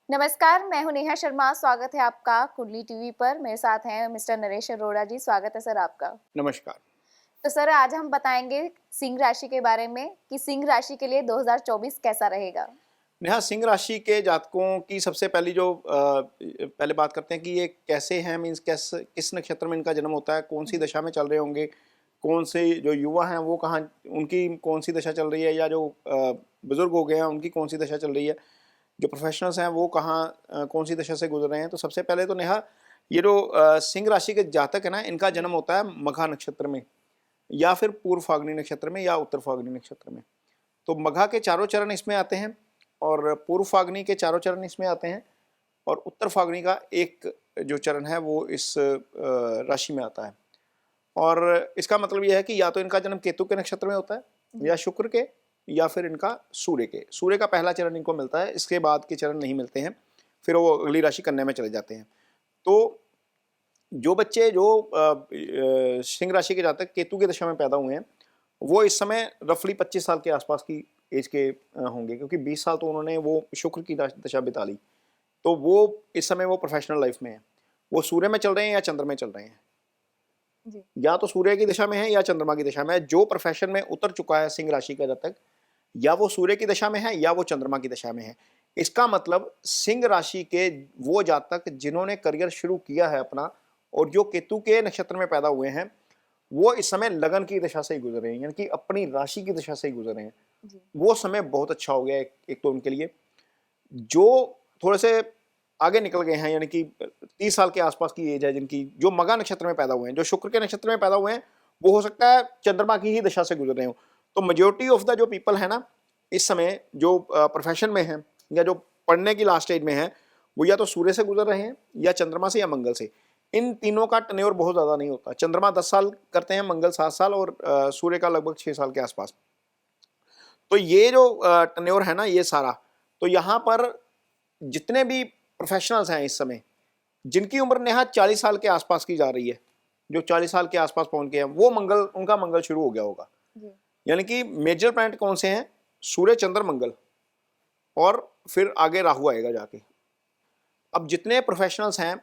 नमस्कार, मैं हूं नेहा शर्मा। स्वागत है आपका कुंडली टीवी पर। मेरे साथ हैं मिस्टर नरेश अरोड़ा जी। स्वागत है सर आपका। नमस्कार। तो सर आज हम बताएंगे सिंह राशि के बारे में कि सिंह राशि के लिए 2024 कैसा रहेगा। नेहा, सिंह राशि के जातकों की सबसे पहली जो पहले बात करते हैं कि ये कैसे हैं, मीन्स किस नक्षत्र में इनका जन्म होता है, कौन सी जी। दशा में चल रहे होंगे, कौन से जो युवा हैं वो कहाँ, उनकी कौन सी दशा चल रही है, या जो बुजुर्ग हो गए हैं उनकी कौन सी दशा चल रही है, जो प्रोफेशनल्स हैं वो कहाँ कौन सी दशा से गुजर रहे हैं। तो सबसे पहले तो नेहा, ये जो सिंह राशि के जातक है ना, इनका जन्म होता है मघा नक्षत्र में, या फिर पूर्व फाल्गुनी नक्षत्र में, या उत्तर फाल्गुनी नक्षत्र में। तो मघा के चारों चरण इसमें आते हैं, और पूर्व फाल्गुनी के चारों चरण इसमें आते हैं, और उत्तर फाल्गुनी का एक जो चरण है वो इस राशि में आता है। और इसका मतलब यह है कि या तो इनका जन्म केतु के नक्षत्र में होता है, या शुक्र के, या फिर इनका सूर्य के। सूर्य का पहला चरण इनको मिलता है, इसके बाद के चरण नहीं मिलते हैं, फिर वो अगली राशि कन्या में चले जाते हैं। तो जो बच्चे जो सिंह राशि के जातक केतु की दशा में पैदा हुए हैं, वो इस समय रफली 25 साल के आसपास की एज के होंगे, क्योंकि 20 साल तो उन्होंने वो शुक्र की दशा बिता ली। तो वो इस समय वो प्रोफेशनल लाइफ में है। वो सूर्य में चल रहे हैं या चंद्र में चल रहे हैं, जी। या तो सूर्य की दिशा में है या चंद्रमा की दिशा में है। जो प्रोफेशन में उतर चुका है सिंह राशि का जातक, या वो सूर्य की दशा में है या वो चंद्रमा की दशा में है। इसका मतलब सिंह राशि के वो जातक जिन्होंने करियर शुरू किया है अपना, और जो केतु के नक्षत्र में पैदा हुए हैं, वो इस समय लगन की दशा से ही गुजर रहे हैं, यानी कि अपनी राशि की दशा से ही गुजर रहे हैं। जी। वो समय बहुत अच्छा हो गया एक तो उनके लिए। जो थोड़े से आगे निकल गए हैं, यानी कि 30 साल के आसपास की एज है जिनकी, जो मघा नक्षत्र में पैदा हुए हैं, जो शुक्र के नक्षत्र में पैदा हुए हैं, वो हो सकता है चंद्रमा की ही दशा से गुजर रहे हो। तो मेजोरिटी ऑफ द जो पीपल है ना, इस समय जो प्रोफेशन में है या जो पढ़ने की लास्ट स्टेज में है, वो या तो सूर्य से गुजर रहे हैं, या चंद्रमा से, या मंगल से। इन तीनों का टन्योर बहुत ज़्यादा नहीं होता। चंद्रमा 10 साल करते हैं, मंगल 7 साल, और सूर्य का लगभग 6 साल के आसपास। तो ये जो टन्योर है ना, ये सारा, तो यहाँ पर जितने भी प्रोफेशनल्स हैं इस समय, जिनकी उम्र नेहा 40 साल के आसपास की जा रही है, जो 40 साल के आसपास पहुंच गए हैं, वो मंगल, उनका मंगल शुरू हो गया होगा। जी। यानी कि मेजर प्लैनेट कौन से हैं? सूर्य, चंद्र, मंगल, और फिर आगे राहु आएगा जाके। अब जितने प्रोफेशनल्स हैं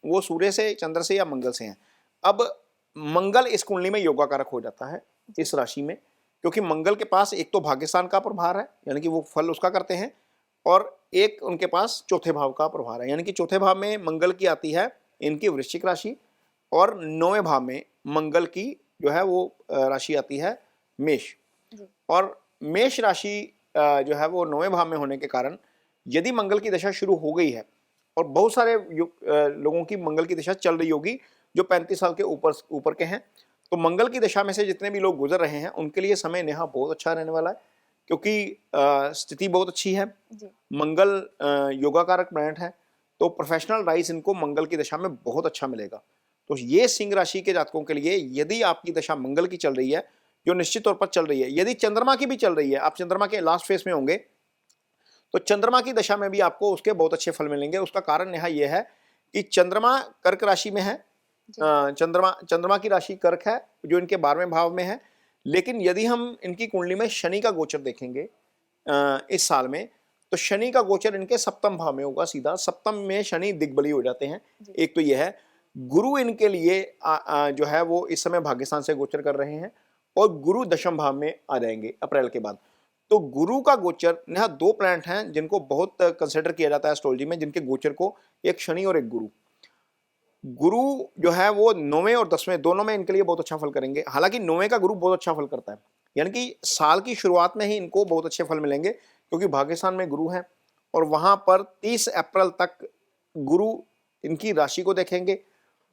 वो सूर्य से, चंद्र से, या मंगल से हैं। अब मंगल इस कुंडली में योगा कारक हो जाता है इस राशि में, क्योंकि मंगल के पास एक तो भाग्यस्थान का प्रभार है, यानी कि वो फल उसका करते हैं, और एक उनके पास चौथे भाव का प्रभार है, यानी कि चौथे भाव में मंगल की आती है इनकी वृश्चिक राशि, और 9वें भाव में मंगल की जो है वो राशि आती है मेष। जी। और मेष राशि जो है वो 9वें भाव में होने के कारण, यदि मंगल की दशा शुरू हो गई है, और बहुत सारे लोगों की मंगल की दशा चल रही होगी जो 35 साल के ऊपर ऊपर के हैं, तो मंगल की दशा में से जितने भी लोग गुजर रहे हैं उनके लिए समय नेहा बहुत अच्छा रहने वाला है, क्योंकि स्थिति बहुत अच्छी है। जी। मंगल योगा कारक प्लैनेट है, तो प्रोफेशनल राइज इनको मंगल की दशा में बहुत अच्छा मिलेगा। तो ये सिंह राशि के जातकों के लिए, यदि आपकी दशा मंगल की चल रही है, जो निश्चित तौर पर चल रही है, यदि चंद्रमा की भी चल रही है, आप चंद्रमा के लास्ट फेज में होंगे, तो चंद्रमा की दशा में भी आपको उसके बहुत अच्छे फल मिलेंगे। उसका कारण नेहा यह है कि चंद्रमा कर्क राशि में है। जी। चंद्रमा की राशि कर्क है, जो इनके 12वें भाव में है। लेकिन यदि हम इनकी कुंडली में शनि का गोचर देखेंगे इस साल में, तो शनि का गोचर इनके सप्तम भाव में होगा सीधा। सप्तम में शनि दिग्बली हो जाते हैं। जी। एक तो यह है। गुरु इनके लिए जो है वो इस समय भाग्यस्थान से गोचर कर रहे हैं, और गुरु दशम भाव में आ जाएंगे अप्रैल के बाद। तो गुरु का गोचर, यहाँ दो प्लैनेट हैं जिनको बहुत कंसिडर किया जाता है एस्ट्रोलॉजी में, जिनके गोचर को, एक शनि और एक गुरु। गुरु जो है वो 9वें और 10वें दोनों में इनके लिए बहुत अच्छा फल करेंगे। हालांकि 9वें का गुरु बहुत अच्छा फल करता है, यानी कि साल की शुरुआत में ही इनको बहुत अच्छे फल मिलेंगे, क्योंकि भाग्यस्थान में गुरु है, और वहां पर 30 अप्रैल तक गुरु इनकी राशि को देखेंगे,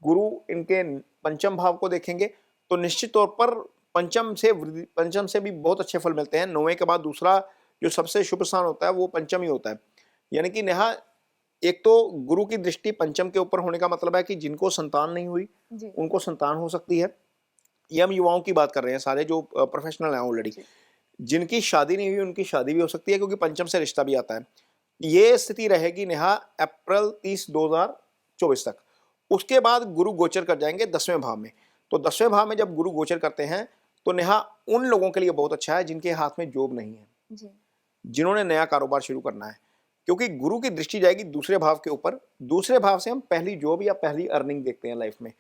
गुरु इनके पंचम भाव को देखेंगे। तो निश्चित तौर पर पंचम से भी बहुत अच्छे फल मिलते हैं। 9वें के बाद दूसरा जो सबसे शुभ स्थान होता है वो पंचम ही होता है। यानी कि नेहा, एक तो गुरु की दृष्टि पंचम के ऊपर होने का मतलब है कि जिनको संतान नहीं हुई जी। उनको संतान हो सकती है। ये हम युवाओं की बात कर रहे हैं, सारे जो प्रोफेशनल हैं ऑलरेडी, जी। जिनकी शादी नहीं हुई उनकी शादी भी हो सकती है, क्योंकि पंचम से रिश्ता भी आता है। ये स्थिति रहेगी नेहा अप्रैल 30 2024 तक। उसके बाद गुरु गोचर कर जाएंगे 10वें भाव में। तो 10वें भाव में जब गुरु गोचर करते हैं, तो नेहा उन लोगों के लिए बहुत अच्छा है जिनके हाथ में जॉब नहीं है, जी। जिन्होंने नया कारोबार शुरू करना है, क्योंकि गुरु की दृष्टि जाएगी दूसरे भाव के ऊपर। दूसरे भाव से हम पहली जॉब या पहली अर्निंग देखते हैं लाइफ में।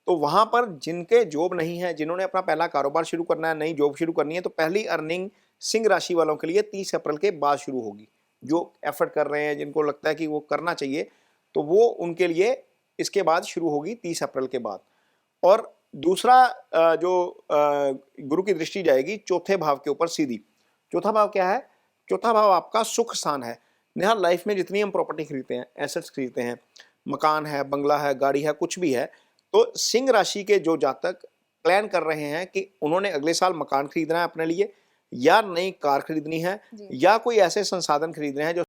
तो वहां पर जिनके जॉब नहीं है, जिन्होंने अपना पहला कारोबार शुरू करना है, नई जॉब शुरू करनी है, तो पहली अर्निंग सिंह राशि वालों के लिए 30 अप्रैल के बाद शुरू होगी। जो एफर्ट कर रहे हैं, जिनको लगता है कि वो करना चाहिए, तो वो उनके लिए इसके बाद शुरू होगी 30 अप्रैल के बाद। और दूसरा गुरु की दृष्टि जाएगी चौथे भाव के ऊपर सीधी। चौथा भाव क्या है? चौथा भाव आपका सुख स्थान है। यहाँ लाइफ में जितनी हम प्रॉपर्टी खरीदते हैं, एसेट्स खरीदते हैं, मकान है, बंगला है, गाड़ी है, कुछ भी है, तो सिंह राशि के जो जातक प्लान कर रहे हैं कि उन्होंने अगले साल मकान खरीदना है अपने लिए, या नई कार खरीदनी है, जी। या कोई ऐसे संसाधन खरीदने हैं जो